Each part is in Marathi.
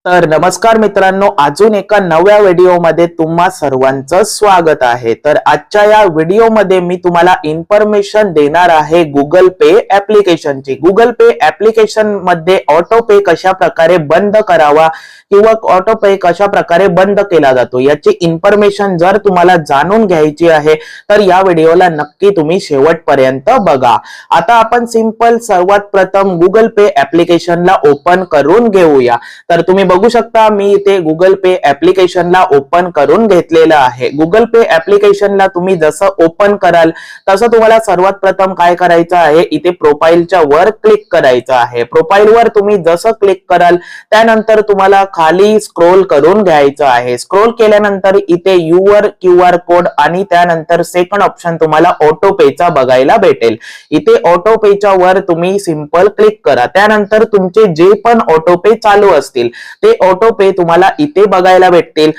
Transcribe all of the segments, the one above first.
तर नमस्कार मित्रांनो, अजून एका नव्या व्हिडिओमध्ये तुम्हा सर्वांचं स्वागत आहे। तर आजच्या या व्हिडिओमध्ये मी तुम्हाला इन्फॉर्मेशन देणार आहे गुगल पे ऍप्लिकेशनची। गुगल पे ऍप्लिकेशन मध्ये ऑटो पे कशा प्रकारे बंद करावा किंवा ऑटो पे कशा प्रकारे बंद केला जातो याची इन्फॉर्मेशन जर तुम्हाला जाणून घ्यायची आहे तर या व्हिडिओला नक्की तुम्ही शेवटपर्यंत बघा। आता आपण सिंपल सर्वात प्रथम गुगल पे ऍप्लिकेशनला ओपन करून घेऊया। तर तुम्ही बघू शकता मी इथे गुगल पे ऍप्लिकेशनला ओपन करून घेतलेलं आहे। गुगल पे ऍप्लिकेशनला तुम्ही जसं ओपन कराल तसं तुम्हाला सर्वात प्रथम काय करायचं आहे, इथे प्रोफाइलच्या वर क्लिक करायचं आहे। प्रोफाइलवर तुम्ही जसं क्लिक कराल त्यानंतर तुम्हाला खाली स्क्रोल करून घ्यायचं आहे। स्क्रोल केल्यानंतर इथे युअर क्यूआर कोड आणि त्यानंतर सेकंड ऑप्शन तुम्हाला ऑटो पेचा बघायला भेटेल। इथे ऑटो पेच्या वर तुम्ही सिंपल क्लिक करा। त्यानंतर तुमचे जे पण ऑटो पे चालू असतील ते ऑटो पे तुम्हाला इथे बघायला भेटतील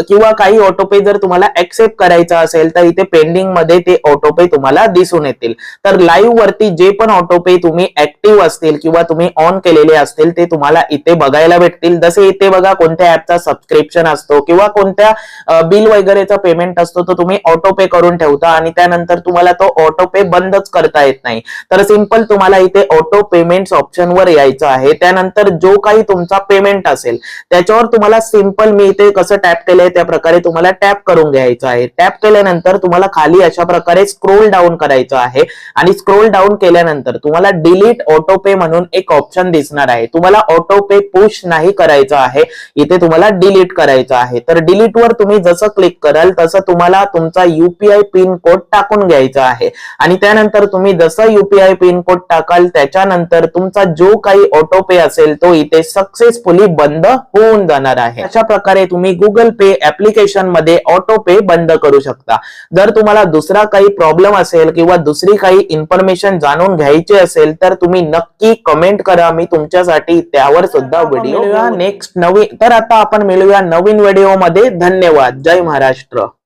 किंवा काही ऑटो पे जर तुम्हाला ऍक्सेप्ट करायचा असेल तर इथे पेंडिंग मध्ये ते ऑटो पे तुम्हाला दिसून येतील। तर लाईव्ह वरती जे पण ऑटो पे तुम्ही ऍक्टिव्ह असतील किंवा तुम्ही ऑन केलेले असतील ते तुम्हाला इथे बघायला भेटतील। जसे इथे बघा कोणत्या ऍपचा सबस्क्रिप्शन असतो किंवा कोणत्या बिल वगैरेचा पेमेंट असतो तो तुम्ही ऑटो पे करून ठेवता आणि त्यानंतर तुम्हाला तो ऑटो पे बंदच करता येत नाही। तर सिंपल तुम्हाला इथे ऑटो पेमेंट्स ऑप्शन वर यायचं आहे। त्यानंतर जो काही तुमचा पेमेंट असेल त्याच्यावर तुम्हाला सिंपल मी इथे कसं टॅप केलंय त्या प्रकारे तुम्हाला टॅप करून घ्यायचं आहे। टॅप केल्यानंतर तुम्हाला खाली अशा प्रकारे स्क्रोल डाऊन करायचं आहे आणि स्क्रोल डाऊन केल्यानंतर तुम्हाला डिलीट ऑटो पे म्हणून एक ऑप्शन दिसणार आहे। तुम्हाला ऑटो पे पुश नाही करायचं आहे, इथे तुम्हाला डिलीट करायचं आहे। तर डिलीट वर तुम्ही जसं क्लिक कराल तसं तुम्हाला तुमचा यूपीआय पिन कोड टाकून घ्यायचा आहे आणि त्यानंतर तुम्ही जसं यूपीआय पिन कोड टाकाल त्याच्यानंतर तुमचा जो काही ऑटो पे असेल तो इथे सक्सेसफुली बंद होऊन जाणार आहे। अशा प्रकारे तुम्ही गुगल पे ऍप्लिकेशन मध्ये ऑटो पे बंद करू शकता। जर तुम्हाला दुसरा काही प्रॉब्लेम असेल किंवा दुसरी काही इन्फॉर्मेशन जाणून घ्यायची असेल तर तुम्ही नक्की कमेंट करा, मी तुमच्यासाठी त्यावर सुद्धा व्हिडिओ नेक्स्ट नवीन। तर आता आपण मिळूया नवीन व्हिडिओ मध्ये। धन्यवाद। जय महाराष्ट्र।